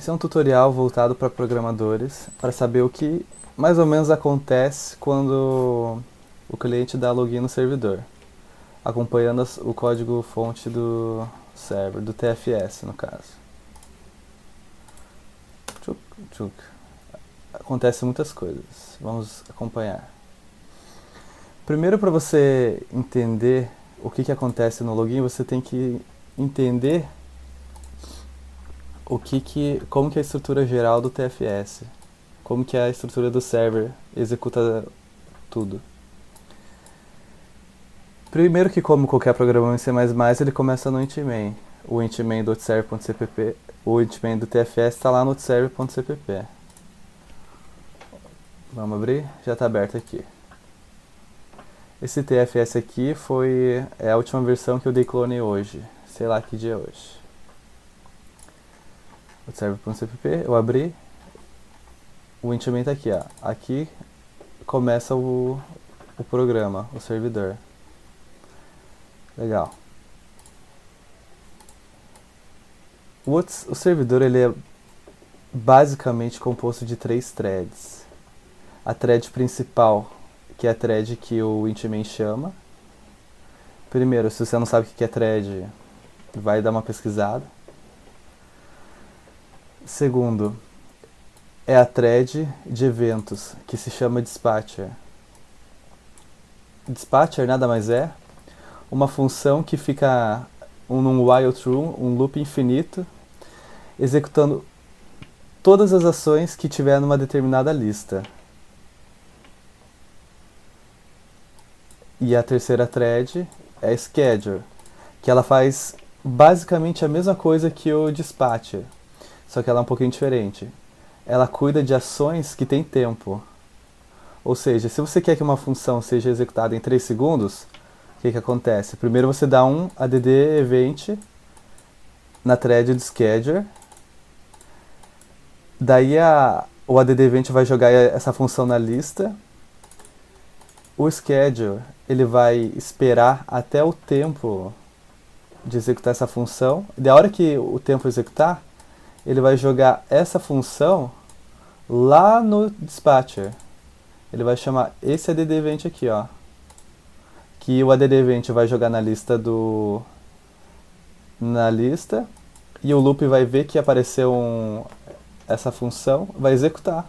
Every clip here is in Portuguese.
Esse é um tutorial voltado para programadores, para saber o que mais ou menos acontece quando o cliente dá login no servidor, acompanhando o código-fonte do server, do TFS no caso. Tchuk, tchuk. Acontece muitas coisas, vamos acompanhar. Primeiro, para você entender o que acontece no login, você tem que entender como que é a estrutura geral do TFS, como que é a estrutura do server executa tudo. Primeiro que como qualquer programa em C++, ele começa no int main. O int main.server.cpp, o int main do TFS está lá no server.cpp. Vamos abrir? Já está aberto aqui. Esse TFS aqui é a última versão que eu dei clone hoje. Sei lá que dia é hoje. O server.cpp, eu abri. O int main está aqui, ó. Aqui começa o programa, o servidor. Legal. O servidor ele é basicamente composto de 3 threads. A thread principal, que é a thread que o int main chama. Primeiro, se você não sabe o que é thread, vai dar uma pesquisada. Segundo, é a thread de eventos, que se chama dispatcher. Dispatcher nada mais é uma função que fica num while true, um loop infinito, executando todas as ações que tiver numa determinada lista. E a terceira thread é schedule, que ela faz basicamente a mesma coisa que o dispatcher, só que ela é um pouquinho diferente. Ela cuida de ações que têm tempo. Ou seja, se você quer que uma função seja executada em 3 segundos, o que acontece? Primeiro você dá um add event na thread do scheduler, daí o add event vai jogar essa função na lista. O schedule ele vai esperar até o tempo de executar essa função. Da hora que o tempo executar, ele vai jogar essa função lá no dispatcher. Ele vai chamar esse add event aqui, ó. Que o add event vai jogar na lista e o loop vai ver que apareceu essa função, vai executar.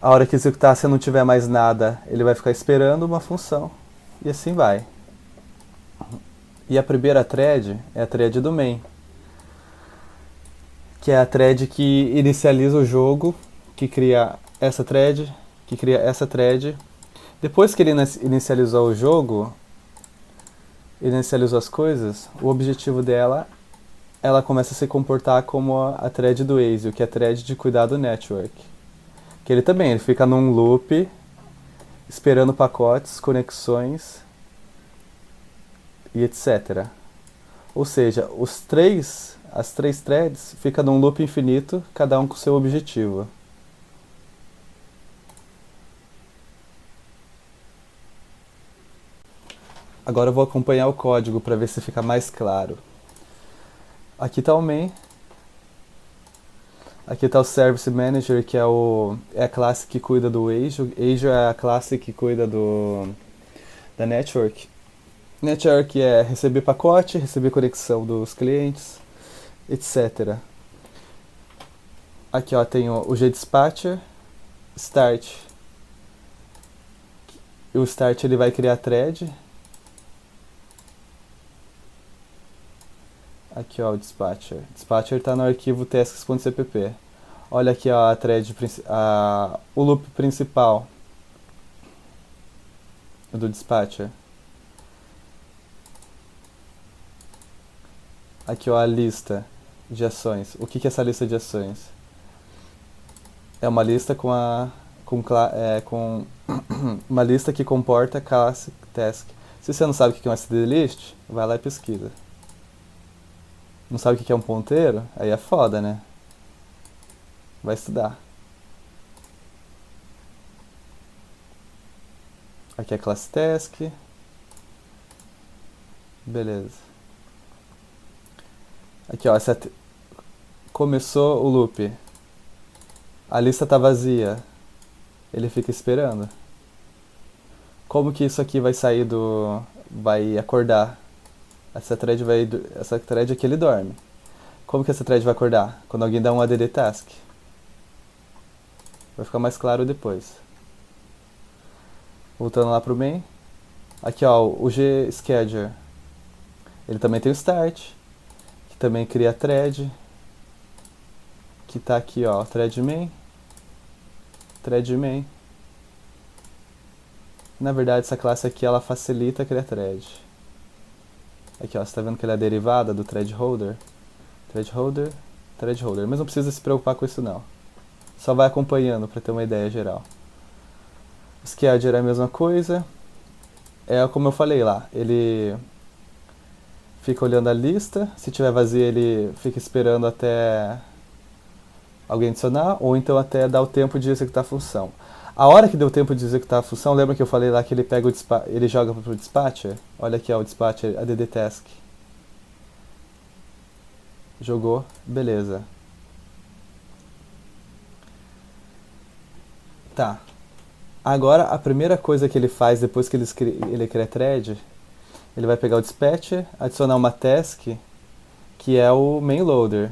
A hora que executar, se não tiver mais nada, ele vai ficar esperando uma função. E assim vai. E a primeira thread é a thread do main, que é a thread que inicializa o jogo, que cria essa thread. Depois que ele inicializou o jogo, inicializou as coisas, o objetivo dela, ela começa a se comportar como a thread do ASIO, que é a thread de cuidar do network. Que ele fica num loop, esperando pacotes, conexões e etc. Ou seja, as três threads ficam num loop infinito, cada um com seu objetivo. Agora eu vou acompanhar o código para ver se fica mais claro. Aqui está o main. Aqui está o Service Manager, que é a classe que cuida do Azure. Azure é a classe que cuida da Network. Network é receber pacote, receber conexão dos clientes, etc. Aqui ó, tem o GDispatcher, Start. E o Start ele vai criar thread. Aqui ó, o Dispatcher. Dispatcher está no arquivo tasks.cpp. Olha aqui ó, a thread, o loop principal do Dispatcher. Aqui ó, a lista de ações. O que é essa lista de ações? É uma lista com uma lista que comporta classe task. Se você não sabe o que é um std list, vai lá e pesquisa. Não sabe o que é um ponteiro? Aí é foda, né? Vai estudar. Aqui é classe task. Beleza. Aqui ó, Começou o loop, a lista tá vazia, ele fica esperando. Como que isso aqui vai sair do... vai acordar? Essa thread aqui ele dorme. Como que essa thread vai acordar? Quando alguém dá um add task. Vai ficar mais claro depois. Voltando lá pro main. Aqui ó, o gschedule. Ele também tem o start, que também cria a thread, que tá aqui ó, thread main. Na verdade essa classe aqui ela facilita criar thread. Aqui ó, você tá vendo que ele é derivada do thread holder. Mas não precisa se preocupar com isso não. Só vai acompanhando para ter uma ideia geral. O schedule é a mesma coisa. É como eu falei lá, ele fica olhando a lista, se tiver vazia ele fica esperando até alguém adicionar, ou então até dar o tempo de executar a função. A hora que deu tempo de executar a função, lembra que eu falei lá que ele pega ele joga para o dispatcher? Olha aqui ó, o dispatcher, add task. Jogou, beleza. Tá. Agora a primeira coisa que ele faz depois que ele cria thread, ele vai pegar o dispatcher, adicionar uma task, que é o main loader.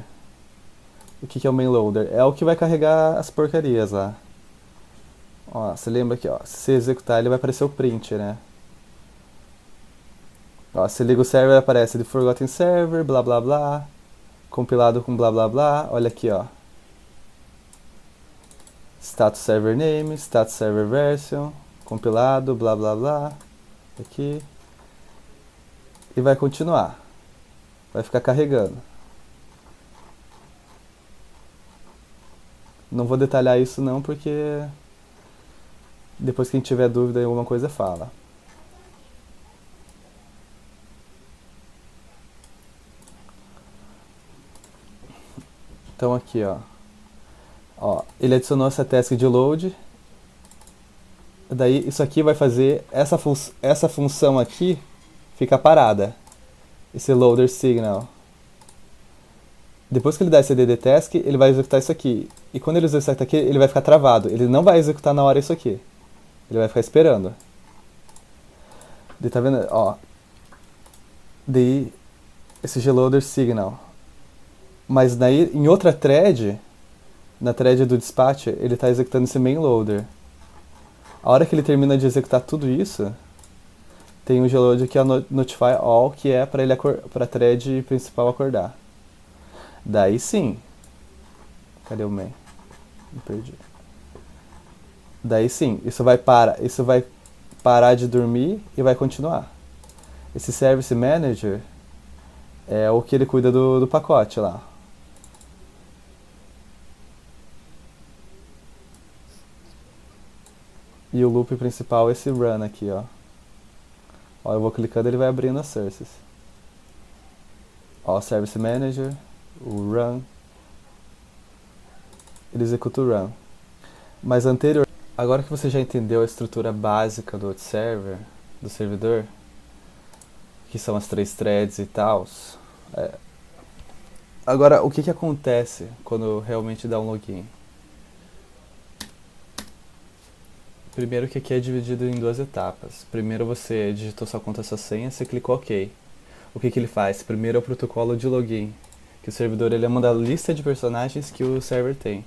O que é o main loader? É o que vai carregar as porcarias lá. Ó, você lembra que ó, se você executar ele vai aparecer o print, né? Ó, se liga o server aparece the forgotten server, blá blá blá, compilado com blá blá blá. Olha aqui ó, status server name, status server version, compilado, blá blá blá, aqui. E vai continuar. Vai ficar carregando. Não vou detalhar isso não, porque depois quem tiver dúvida em alguma coisa fala. Então aqui ó, ele adicionou essa task de load. Daí isso aqui vai fazer essa função aqui ficar parada. Esse loader signal. Depois que ele dá esse add task, ele vai executar isso aqui. E quando ele executar isso aqui, ele vai ficar travado. Ele não vai executar na hora isso aqui. Ele vai ficar esperando. Daí tá vendo? Ó. Daí esse gloader signal. Mas daí em outra thread, na thread do dispatcher, ele está executando esse main loader. A hora que ele termina de executar tudo isso, tem um gloader que é o notify all, que é para a thread principal acordar. Daí sim. Cadê o main? Me perdi. Daí sim, isso vai parar de dormir e vai continuar. Esse Service Manager é o que ele cuida do pacote lá. E o loop principal é esse run aqui, ó. Ó, eu vou clicando, ele vai abrindo as sources. Ó, Service Manager, o run. Ele executa o run. Mas anterior, agora que você já entendeu a estrutura básica do server, do servidor, que são as 3 threads e tal. Agora, o que acontece quando realmente dá um login? Primeiro que aqui é dividido em 2 etapas. Primeiro você digitou sua conta e sua senha, você clicou OK. O que ele faz? Primeiro é o protocolo de login, que o servidor ele manda a lista de personagens que o server tem.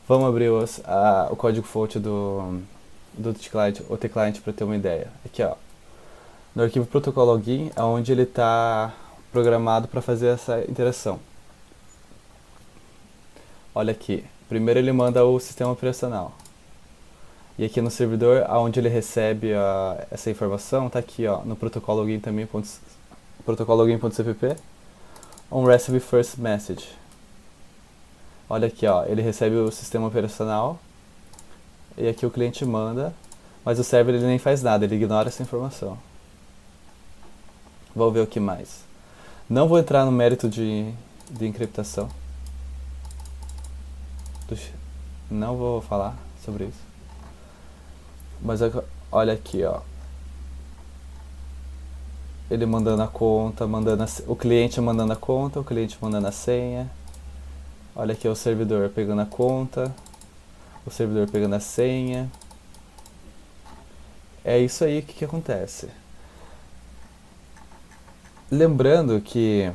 Vamos abrir o código-fonte do OT-Client para ter uma ideia. Aqui ó, no arquivo protocolo login é onde ele está programado para fazer essa interação. Olha aqui, primeiro ele manda o sistema operacional. E aqui no servidor, onde ele recebe essa informação, está aqui ó, no protocolo login também, protocolo login.cpp, on receive first message. Olha aqui ó, ele recebe o sistema operacional e aqui o cliente manda, mas o server ele nem faz nada, ele ignora essa informação. Vamos ver o que mais. Não vou entrar no mérito de encriptação. Não vou falar sobre isso. Mas olha aqui, ó. Ele mandando a conta, o cliente mandando a conta, o cliente mandando a senha. Olha aqui o servidor pegando a conta, o servidor pegando a senha. É isso aí que acontece. Lembrando que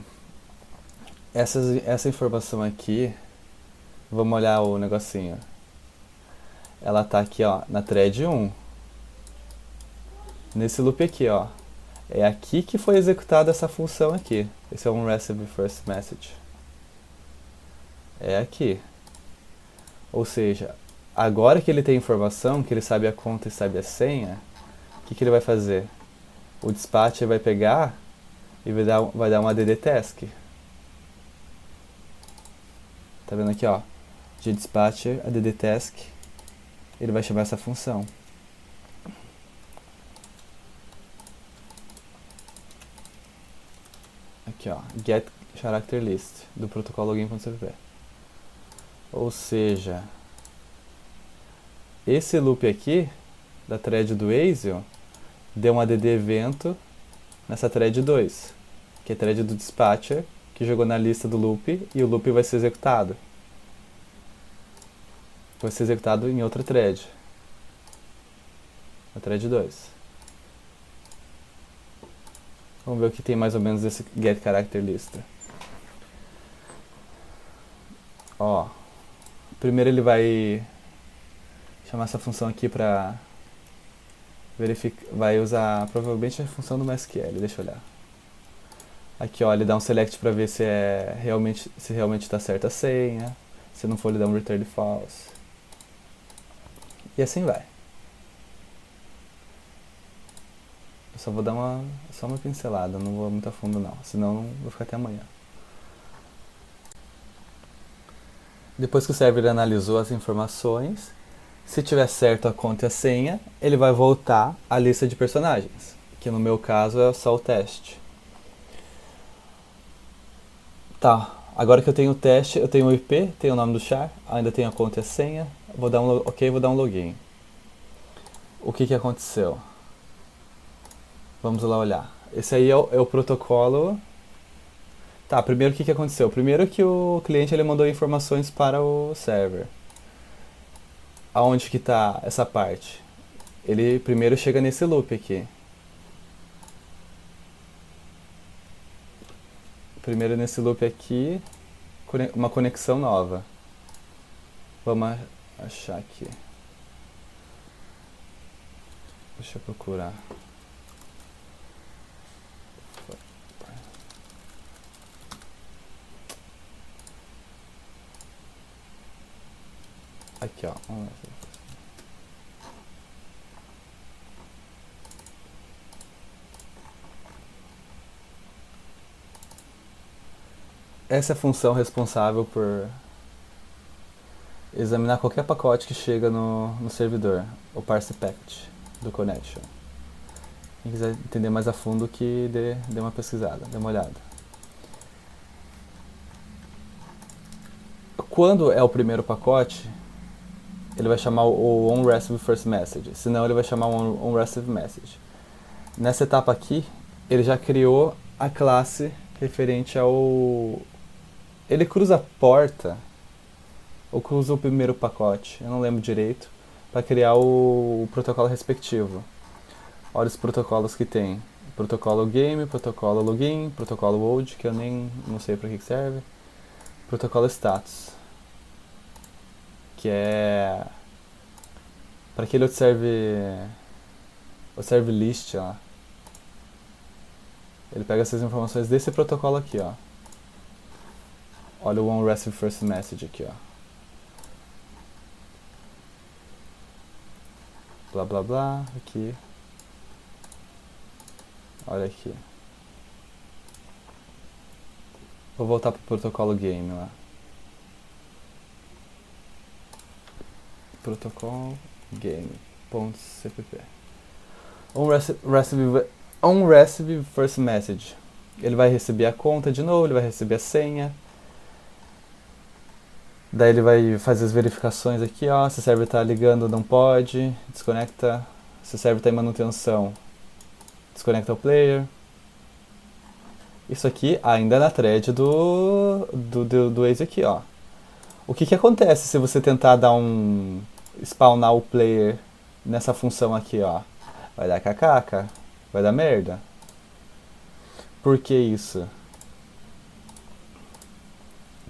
essa informação aqui, vamos olhar o negocinho. Ela tá aqui, ó, na thread 1. Nesse loop aqui, ó. É aqui que foi executada essa função aqui. Esse é um receive first message. É aqui. Ou seja, agora que ele tem informação, que ele sabe a conta e sabe a senha, o que ele vai fazer? O dispatcher vai pegar e vai dar um add task. Tá vendo aqui, ó? De dispatcher add task. Ele vai chamar essa função. Aqui, ó, get character list do protocolo login.cpp. Ou seja, esse loop aqui da thread do ASIO deu um add evento nessa thread 2, que é a thread do dispatcher, que jogou na lista do loop e o loop vai ser executado. Vai ser executado em outra thread, a thread 2. Vamos ver o que tem mais ou menos desse get character list. Ó, primeiro ele vai chamar essa função aqui para verificar, vai usar provavelmente a função do MySQL, deixa eu olhar. Aqui, ó, ele dá um select para ver se realmente está certa a senha. Se não for, ele dá um return false. E assim vai. Eu só vou dar só uma pincelada, não vou muito a fundo não, senão eu vou ficar até amanhã. Depois que o server analisou as informações, se tiver certo a conta e a senha, ele vai voltar à lista de personagens, que no meu caso é só o teste. Tá, agora que eu tenho o teste, eu tenho o IP, tenho o nome do char, ainda tenho a conta e a senha, vou dar um login. O que aconteceu? Vamos lá olhar. Esse aí é o protocolo. Tá, primeiro o que aconteceu? Primeiro que o cliente ele mandou informações para o server. Aonde que tá essa parte? Ele primeiro chega nesse loop aqui. Primeiro nesse loop aqui, uma conexão nova. Vamos achar aqui. Deixa eu procurar. Aqui, ó. Essa é a função responsável por examinar qualquer pacote que chega no servidor, o parse packet do connection. Quem quiser entender mais a fundo, que dê uma pesquisada, dê uma olhada. Quando é o primeiro pacote, ele vai chamar o onReceiveFirstMessage, senão ele vai chamar o onReceiveMessage. Nessa etapa aqui, ele já criou a classe referente ao... Ele cruza a porta, ou cruza o primeiro pacote, eu não lembro direito, para criar o protocolo respectivo. Olha os protocolos que tem. Protocolo game, protocolo login, protocolo old, que eu nem não sei para que serve. Protocolo status, que é para aquele outro serve list, ó. Ele pega essas informações desse protocolo aqui, ó. Olha o onReceiveFirstMessage aqui, ó. Blá blá blá, aqui. Olha aqui. Vou voltar pro protocolo game lá. Protocolo game.cpp. onReceiveFirstMessage. Ele vai receber a conta de novo, ele vai receber a senha. Daí ele vai fazer as verificações aqui, ó. Se o server está ligando, não pode. Desconecta. Se o server está em manutenção, desconecta o player. Isso aqui ainda na thread do ASIO aqui, ó. O que que acontece se você tentar dar um spawnar o player nessa função aqui, ó? Vai dar cacaca, vai dar merda. Por que isso?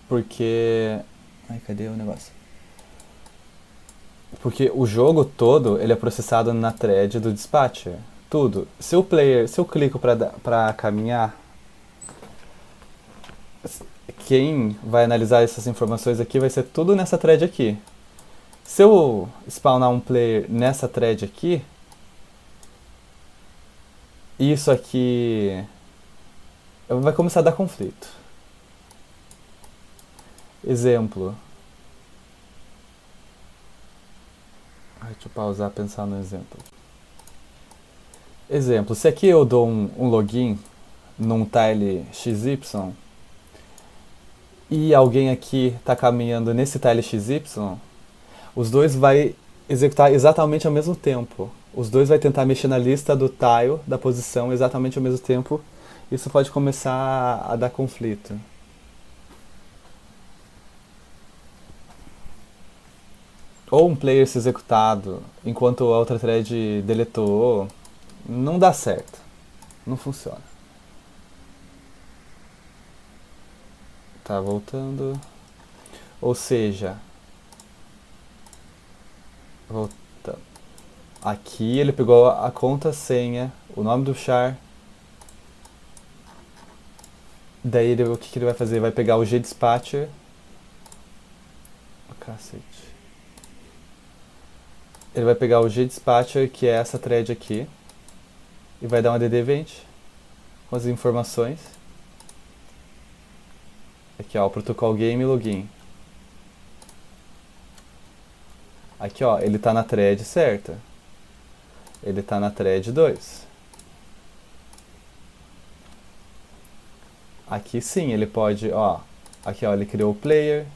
Porque ai, cadê o negócio? Porque o jogo todo ele é processado na thread do dispatcher. Tudo. Se eu clico para caminhar, quem vai analisar essas informações aqui vai ser tudo nessa thread aqui. Se eu spawnar um player nessa thread aqui, isso aqui vai começar a dar conflito. Exemplo. Deixa eu pausar e pensar no exemplo. Exemplo, se aqui eu dou um login num tile XY e alguém aqui está caminhando nesse tile XY, os dois vai executar exatamente ao mesmo tempo. Os dois vai tentar mexer na lista do tile, da posição, exatamente ao mesmo tempo. Isso pode começar a dar conflito. Ou um player ser executado enquanto a outra thread deletou, não dá certo. Não funciona. Tá voltando. Ou seja, voltando. Aqui ele pegou a conta, senha, o nome do char. Daí o que ele vai fazer? Vai pegar o gdispatcher. Oh, cacete. Ele vai pegar o gdispatcher, que é essa thread aqui, e vai dar uma ddevent com as informações. Aqui ó, o protocol game login. Aqui ó, ele tá na thread certa. Ele tá na thread 2. Aqui sim, ele pode, ó, aqui ó, ele criou o player,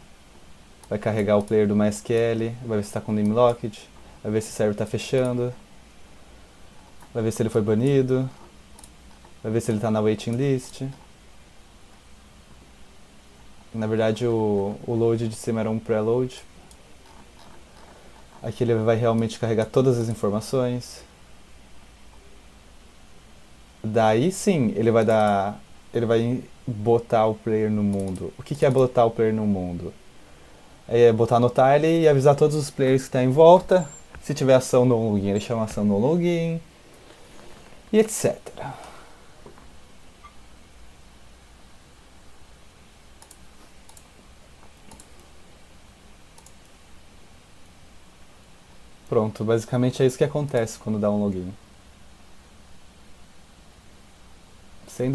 vai carregar o player do MySQL, vai ver se está com name locked, vai ver se o server está fechando, vai ver se ele foi banido, vai ver se ele está na waiting list. Na verdade o load de cima era um preload. Aqui ele vai realmente carregar todas as informações. Daí sim ele vai botar o player no mundo. O que é botar o player no mundo? É botar no tile e avisar todos os players que estão em volta. Se tiver ação no login, ele chama ação no login. E etc. Pronto, basicamente é isso que acontece quando dá um login. Sem